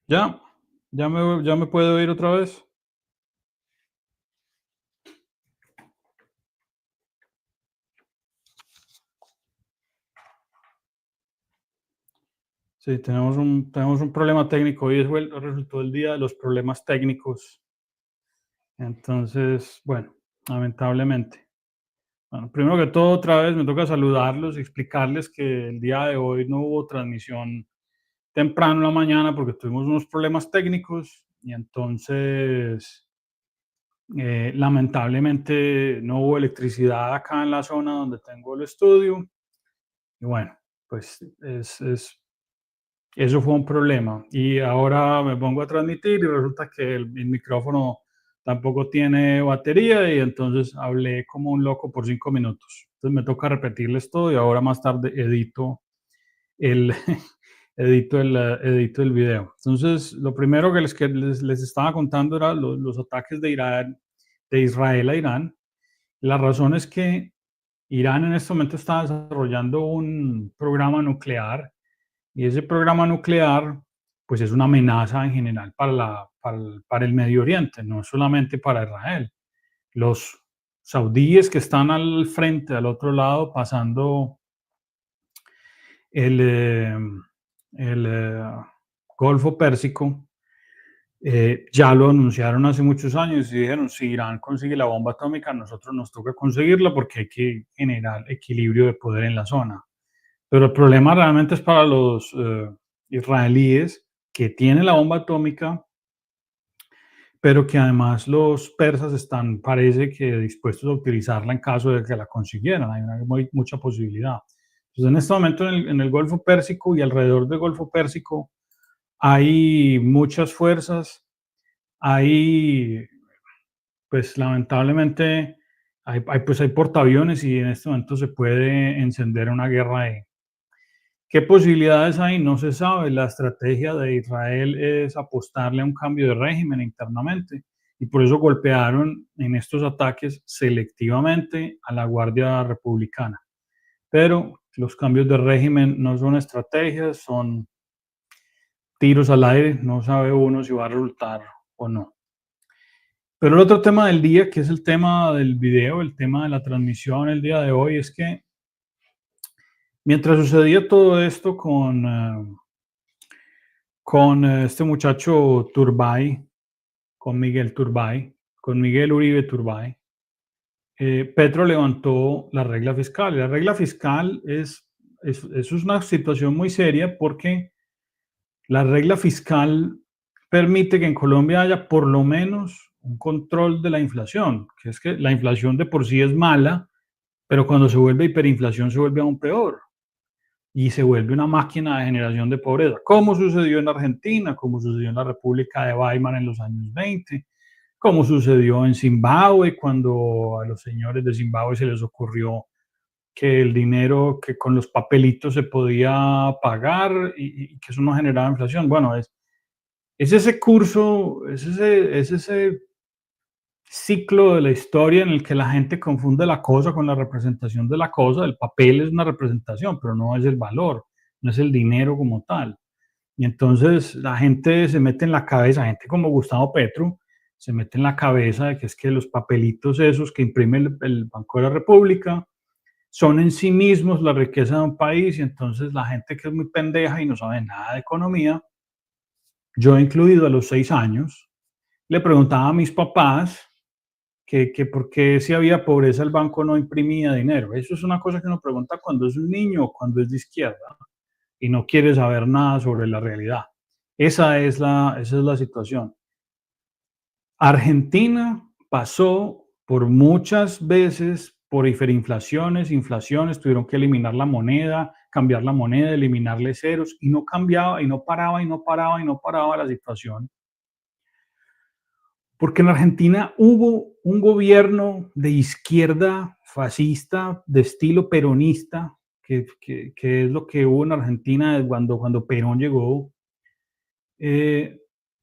Ya, ya me puedo ir otra vez. Sí, tenemos un problema técnico. Hoy resultó el día de los problemas técnicos. Entonces, bueno, lamentablemente. Bueno, primero que todo, otra vez me toca saludarlos y explicarles que el día de hoy no hubo transmisión temprano en la mañana porque tuvimos unos problemas técnicos y entonces, lamentablemente no hubo electricidad acá en la zona donde tengo el estudio. Y bueno, pues eso fue un problema. Y ahora me pongo a transmitir y resulta que el micrófono tampoco tiene batería y entonces hablé como un loco por 5 minutos. Entonces me toca repetirles todo y ahora más tarde edito el, edito el video. Entonces, lo primero que les estaba contando era los ataques de Israel a Irán. La razón es que Irán en este momento está desarrollando un programa nuclear y ese programa nuclear, pues es una amenaza en general para el Medio Oriente, no solamente para Israel. Los saudíes que están al frente, al otro lado, pasando el, eh, el Golfo Pérsico, ya lo anunciaron hace muchos años y dijeron, si Irán consigue la bomba atómica, nosotros nos toca conseguirla porque hay que generar equilibrio de poder en la zona. Pero el problema realmente es para los israelíes que tienen la bomba atómica, pero que además los persas están, parece que dispuestos a utilizarla en caso de que la consiguieran. Hay mucha posibilidad. Entonces, en este momento en el Golfo Pérsico y alrededor del Golfo Pérsico hay muchas fuerzas, hay, pues lamentablemente, hay portaaviones y en este momento se puede encender una guerra ahí. ¿Qué posibilidades hay? No se sabe. La estrategia de Israel es apostarle a un cambio de régimen internamente y por eso golpearon en estos ataques selectivamente a la Guardia Republicana. Pero los cambios de régimen no son estrategias, son tiros al aire, no sabe uno si va a resultar o no. Pero el otro tema del día, que es el tema del video, el tema de la transmisión el día de hoy, es que mientras sucedía todo esto con este muchacho Turbay, con Miguel Turbay, con Miguel Uribe Turbay, Petro levantó la regla fiscal. La regla fiscal es una situación muy seria porque la regla fiscal permite que en Colombia haya por lo menos un control de la inflación, que es que la inflación de por sí es mala, pero cuando se vuelve hiperinflación se vuelve aún peor y se vuelve una máquina de generación de pobreza, como sucedió en Argentina, como sucedió en la República de Weimar en los años 20, como sucedió en Zimbabue, cuando a los señores de Zimbabue se les ocurrió que el dinero que con los papelitos se podía pagar y que eso no generaba inflación. Bueno, es ese curso, es ese ciclo de la historia en el que la gente confunde la cosa con la representación de la cosa. El papel es una representación, pero no es el valor, no es el dinero como tal. Y entonces la gente se mete en la cabeza, gente como Gustavo Petro, se mete en la cabeza de que es que los papelitos esos que imprime el Banco de la República son en sí mismos la riqueza de un país y entonces la gente que es muy pendeja y no sabe nada de economía, yo incluido a los 6 años, le preguntaba a mis papás que por qué si había pobreza el banco no imprimía dinero. Eso es una cosa que uno pregunta cuando es un niño o cuando es de izquierda y no quiere saber nada sobre la realidad. Esa es la situación. Argentina pasó por muchas veces por hiperinflaciones, inflaciones, tuvieron que eliminar la moneda, cambiar la moneda, eliminarle ceros y no cambiaba y no paraba y no paraba y no paraba la situación. Porque en Argentina hubo un gobierno de izquierda fascista, de estilo peronista, que es lo que hubo en Argentina cuando Perón llegó, eh,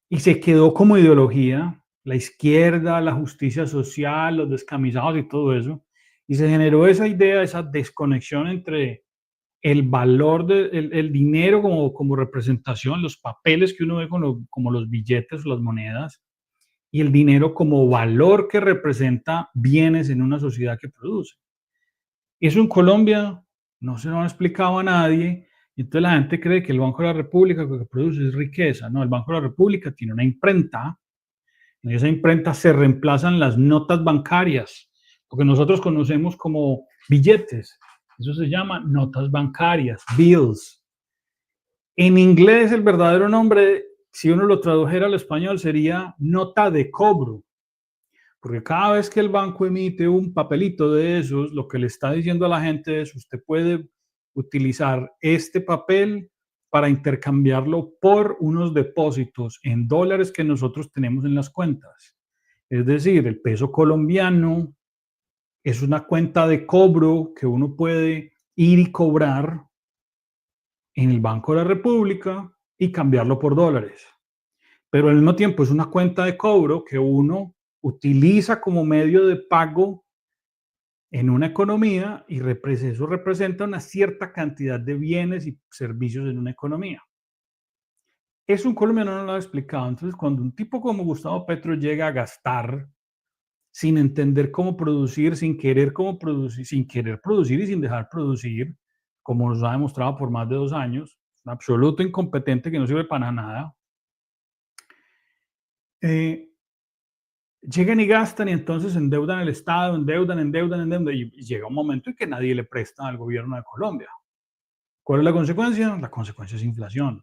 y se quedó como ideología, la izquierda, la justicia social, los descamisados y todo eso, y se generó esa idea, esa desconexión entre el valor del dinero como representación, los papeles que uno ve como los billetes o las monedas, y el dinero como valor que representa bienes en una sociedad que produce. Eso en Colombia no se lo ha explicado a nadie, y entonces la gente cree que el Banco de la República lo que produce es riqueza. No, el Banco de la República tiene una imprenta, en esa imprenta se reemplazan las notas bancarias, lo que nosotros conocemos como billetes. Eso se llama notas bancarias, bills. En inglés el verdadero nombre, si uno lo tradujera al español, sería nota de cobro. Porque cada vez que el banco emite un papelito de esos, lo que le está diciendo a la gente es, usted puede utilizar este papel para intercambiarlo por unos depósitos en dólares que nosotros tenemos en las cuentas. Es decir, el peso colombiano es una cuenta de cobro que uno puede ir y cobrar en el Banco de la República y cambiarlo por dólares. Pero al mismo tiempo es una cuenta de cobro que uno utiliza como medio de pago en una economía y eso representa una cierta cantidad de bienes y servicios en una economía. Eso un colombiano no lo ha explicado. Entonces, cuando un tipo como Gustavo Petro llega a gastar sin entender cómo producir, sin querer cómo producir, sin querer producir y sin dejar producir, como nos ha demostrado por más de 2 años, un absoluto incompetente que no sirve para nada, llegan y gastan y entonces endeudan el Estado, endeudan y llega un momento en que nadie le presta al gobierno de Colombia. ¿Cuál es la consecuencia? La consecuencia es inflación.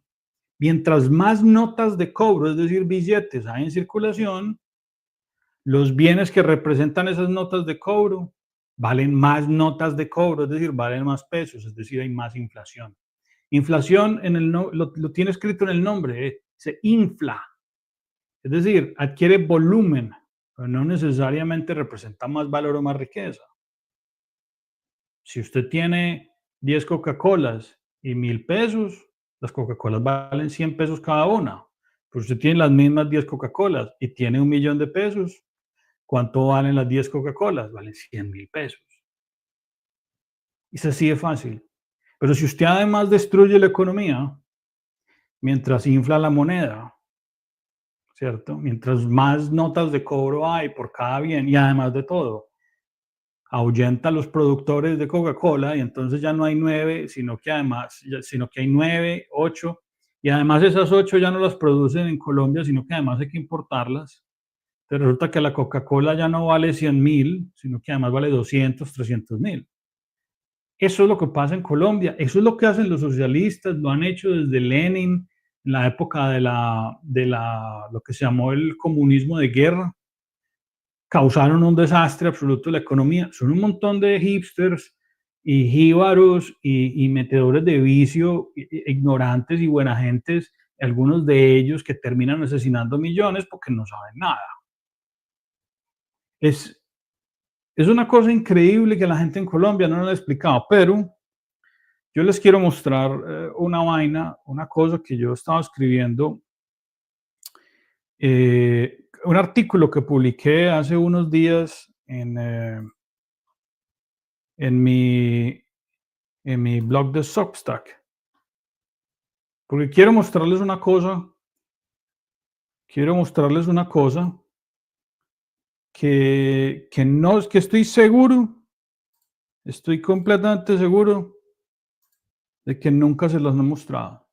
Mientras más notas de cobro, es decir, billetes hay en circulación, los bienes que representan esas notas de cobro valen más notas de cobro, es decir, valen más pesos, es decir, hay más inflación. Inflación lo tiene escrito en el nombre, se infla, es decir, adquiere volumen, pero no necesariamente representa más valor o más riqueza. Si usted tiene 10 Coca-Colas y 1.000 pesos, las Coca-Colas valen 100 pesos cada una. Pero usted tiene las mismas 10 Coca-Colas y tiene 1.000.000 de pesos, ¿cuánto valen las 10 Coca-Colas? Valen 100.000 pesos. Es así de fácil. Pero si usted además destruye la economía, mientras infla la moneda, ¿cierto? Mientras más notas de cobro hay por cada bien y además de todo, ahuyenta a los productores de Coca-Cola y entonces ya no hay 9, sino que hay 9, 8, y además esas 8 ya no las producen en Colombia, sino que además hay que importarlas. Entonces resulta que la Coca-Cola ya no vale 100.000, sino que además vale 200, 300.000. Eso es lo que pasa en Colombia, eso es lo que hacen los socialistas, lo han hecho desde Lenin, en la época lo que se llamó el comunismo de guerra. Causaron un desastre absoluto de la economía. Son un montón de hipsters y jíbaros y metedores de vicio, ignorantes y buena gentes, algunos de ellos que terminan asesinando millones porque no saben nada. Es, es una cosa increíble que la gente en Colombia no lo ha explicado, pero yo les quiero mostrar una vaina, una cosa que yo estaba escribiendo, un artículo que publiqué hace unos días en mi blog de Substack, porque quiero mostrarles una cosa que no es que estoy completamente seguro de que nunca se los he mostrado.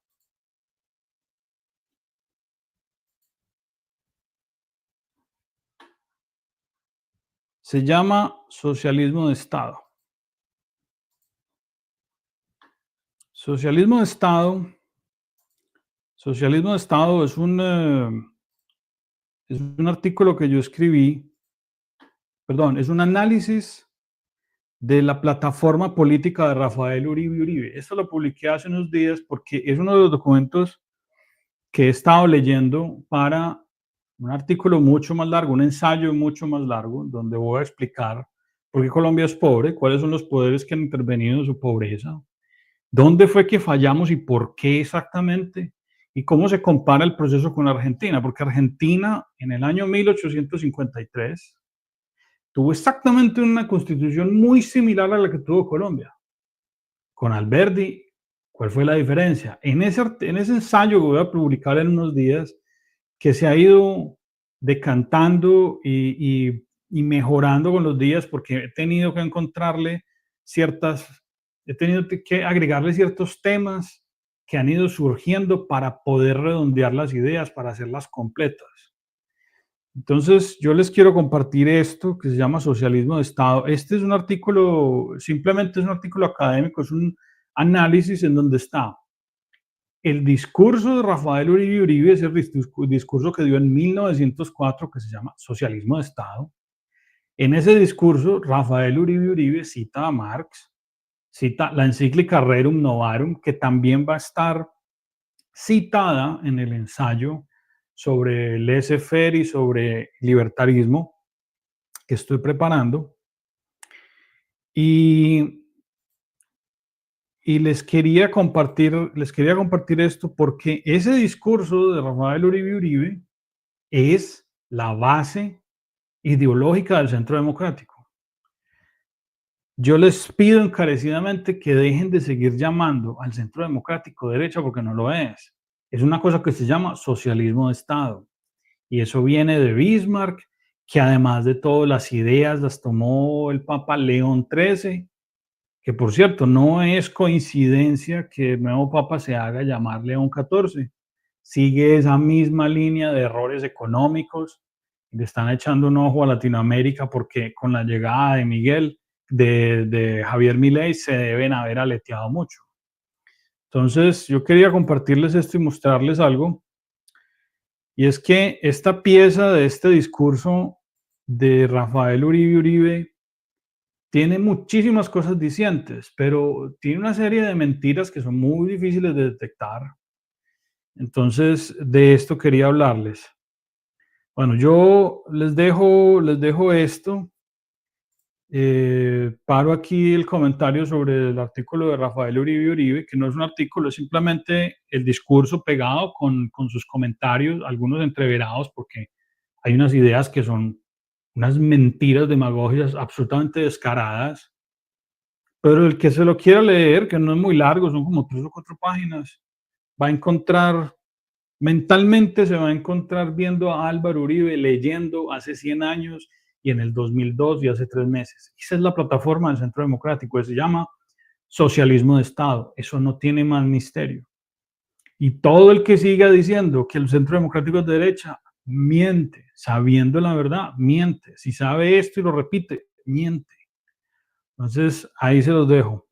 Se llama socialismo de Estado. Socialismo de Estado. Socialismo de Estado es un artículo que yo escribí, perdón, es un análisis de la plataforma política de Rafael Uribe Uribe. Esto lo publiqué hace unos días porque es uno de los documentos que he estado leyendo para un artículo mucho más largo, un ensayo mucho más largo, donde voy a explicar por qué Colombia es pobre, cuáles son los poderes que han intervenido en su pobreza, dónde fue que fallamos y por qué exactamente, y cómo se compara el proceso con Argentina, porque Argentina en el año 1853 tuvo exactamente una constitución muy similar a la que tuvo Colombia. con Alberdi, ¿cuál fue la diferencia? En ese ensayo que voy a publicar en unos días, que se ha ido decantando y mejorando con los días, porque he tenido que encontrarle he tenido que agregarle ciertos temas que han ido surgiendo para poder redondear las ideas, para hacerlas completas. Entonces, yo les quiero compartir esto que se llama Socialismo de Estado. Este es un artículo, simplemente es un artículo académico, es un análisis en donde está el discurso de Rafael Uribe Uribe, es el discurso que dio en 1904, que se llama Socialismo de Estado. En ese discurso, Rafael Uribe Uribe cita a Marx, cita la encíclica Rerum Novarum, que también va a estar citada en el ensayo sobre laissez-faire y sobre libertarismo que estoy preparando. Y, y les quería compartir esto porque ese discurso de Rafael Uribe Uribe es la base ideológica del Centro Democrático. Yo les pido encarecidamente que dejen de seguir llamando al Centro Democrático derecha porque no lo es. Es una cosa que se llama socialismo de Estado. Y eso viene de Bismarck, que además de todo las ideas las tomó el Papa León XIII, que por cierto no es coincidencia que el nuevo Papa se haga llamar León XIV. Sigue esa misma línea de errores económicos. Le están echando un ojo a Latinoamérica porque con la llegada de de Javier Milei se deben haber aleteado mucho. Entonces, yo quería compartirles esto y mostrarles algo. Y es que esta pieza de este discurso de Rafael Uribe Uribe tiene muchísimas cosas dicientes, pero tiene una serie de mentiras que son muy difíciles de detectar. Entonces, de esto quería hablarles. Bueno, yo les dejo esto. Paro aquí el comentario sobre el artículo de Rafael Uribe Uribe, que no es un artículo, es simplemente el discurso pegado con sus comentarios, algunos entreverados, porque hay unas ideas que son unas mentiras demagógicas absolutamente descaradas, pero el que se lo quiera leer, que no es muy largo, son como 3 o 4 páginas, va a encontrar, mentalmente se va a encontrar viendo a Álvaro Uribe leyendo hace 100 años y en el 2002 y hace 3 meses. Esa es la plataforma del Centro Democrático, se llama Socialismo de Estado. Eso no tiene más misterio. Y todo el que siga diciendo que el Centro Democrático es de derecha, miente, sabiendo la verdad, miente. Si sabe esto y lo repite, miente. Entonces, ahí se los dejo.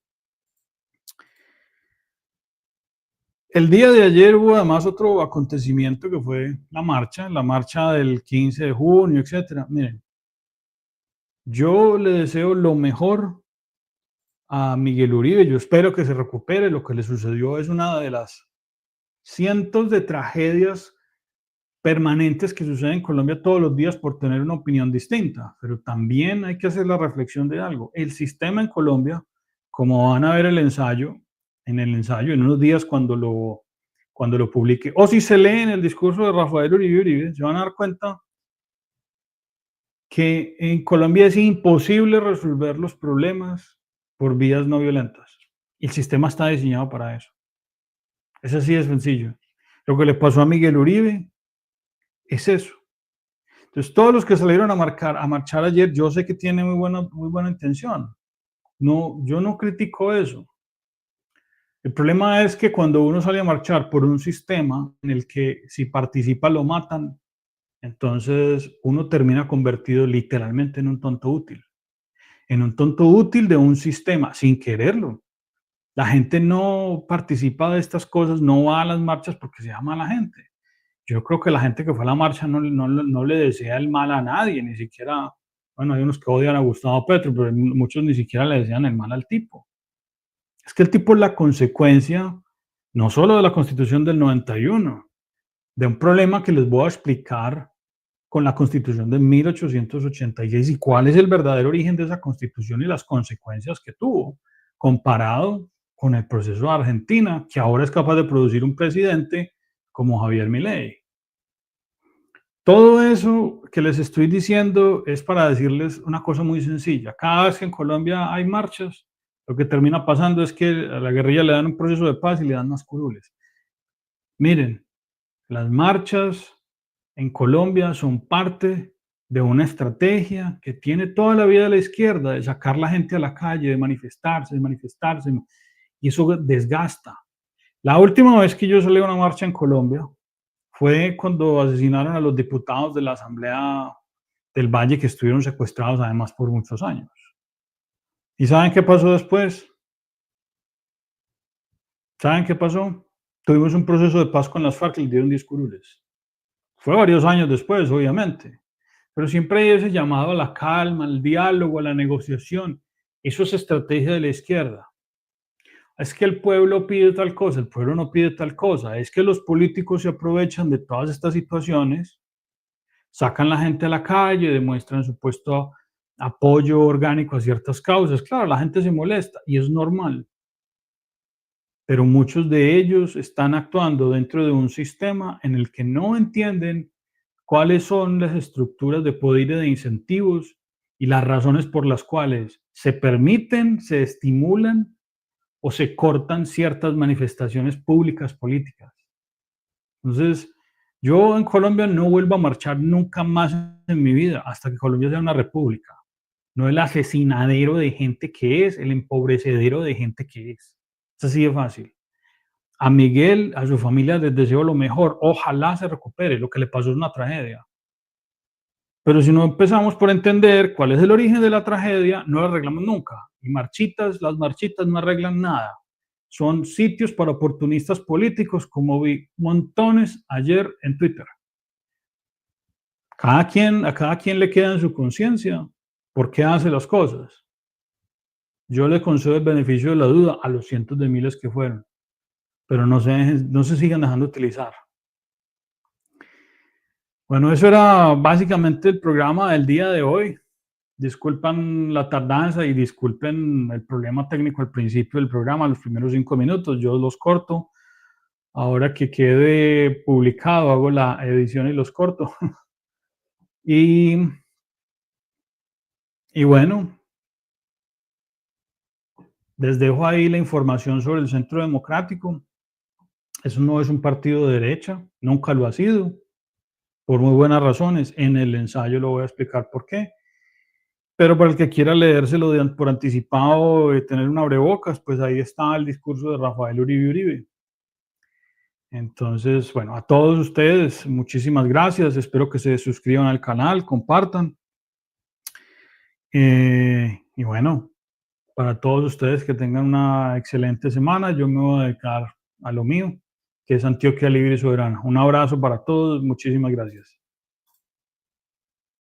El día de ayer hubo además otro acontecimiento que fue la marcha del 15 de junio, etcétera. Miren, yo le deseo lo mejor a Miguel Uribe, yo espero que se recupere. Lo que le sucedió es una de las cientos de tragedias permanentes que suceden en Colombia todos los días por tener una opinión distinta, pero también hay que hacer la reflexión de algo. El sistema en Colombia, como van a ver en el ensayo, en unos días cuando lo publique, o si se leen el discurso de Rafael Uribe Uribe, se van a dar cuenta que en Colombia es imposible resolver los problemas por vías no violentas. El sistema está diseñado para eso. Es así de sencillo. Lo que le pasó a Miguel Uribe es eso. Entonces, todos los que salieron a marchar ayer, yo sé que tienen muy buena intención. No, yo no critico eso. El problema es que cuando uno sale a marchar por un sistema en el que si participa lo matan, entonces uno termina convertido literalmente en un tonto útil. En un tonto útil de un sistema, sin quererlo. La gente no participa de estas cosas, no va a las marchas porque se llama a la gente. Yo creo que la gente que fue a la marcha no le desea el mal a nadie, ni siquiera, bueno, hay unos que odian a Gustavo Petro, pero muchos ni siquiera le desean el mal al tipo. Es que el tipo es la consecuencia no solo de la Constitución del 91, de un problema que les voy a explicar con la Constitución de 1886 y cuál es el verdadero origen de esa Constitución y las consecuencias que tuvo, comparado con el proceso de Argentina, que ahora es capaz de producir un presidente como Javier Milei. Todo eso que les estoy diciendo es para decirles una cosa muy sencilla. Cada vez que en Colombia hay marchas, Lo que termina pasando es que a la guerrilla le dan un proceso de paz y le dan más curules. Miren, las marchas en Colombia son parte de una estrategia que tiene toda la vida de la izquierda, de sacar la gente a la calle, de manifestarse, y eso desgasta. La última vez que yo salí a una marcha en Colombia fue cuando asesinaron a los diputados de la Asamblea del Valle, que estuvieron secuestrados además por muchos años. ¿Y saben qué pasó después? ¿Saben qué pasó? Tuvimos un proceso de paz con las FARC y les dieron 10 curules. Fue varios años después, obviamente, pero siempre hay ese llamado a la calma, al diálogo, a la negociación. Eso es estrategia de la izquierda. Es que el pueblo pide tal cosa, el pueblo no pide tal cosa. Es que los políticos se aprovechan de todas estas situaciones, sacan la gente a la calle, demuestran supuesto apoyo orgánico a ciertas causas. Claro, la gente se molesta y es normal, pero muchos de ellos están actuando dentro de un sistema en el que no entienden cuáles son las estructuras de poder y de incentivos y las razones por las cuales se permiten, se estimulan o se cortan ciertas manifestaciones públicas políticas. Entonces, yo en Colombia no vuelvo a marchar nunca más en mi vida hasta que Colombia sea una república, no el asesinadero de gente que es, el empobrecedero de gente que es. Es así de fácil. A Miguel, a su familia les deseo lo mejor. Ojalá se recupere. Lo que le pasó es una tragedia. Pero si no empezamos por entender cuál es el origen de la tragedia, no la arreglamos nunca. Y las marchitas no arreglan nada. Son sitios para oportunistas políticos, como vi montones ayer en Twitter. A cada quien le queda en su conciencia por qué hace las cosas. Yo le concedo el beneficio de la duda a los cientos de miles que fueron, pero no se sigan dejando utilizar. Bueno, eso era básicamente el programa del día de hoy. Disculpan la tardanza y disculpen el problema técnico al principio del programa, los primeros 5 minutos, yo los corto. Ahora que quede publicado, hago la edición y los corto. Y, y bueno, les dejo ahí la información sobre el Centro Democrático. Eso no es un partido de derecha, nunca lo ha sido, por muy buenas razones. En el ensayo lo voy a explicar por qué. Pero para el que quiera leérselo por anticipado, tener un abrebocas, pues ahí está el discurso de Rafael Uribe Uribe. Entonces, bueno, a todos ustedes, muchísimas gracias. Espero que se suscriban al canal, compartan. Y bueno, para todos ustedes que tengan una excelente semana. Yo me voy a dedicar a lo mío, que es Antioquia Libre y Soberana. Un abrazo para todos. Muchísimas gracias.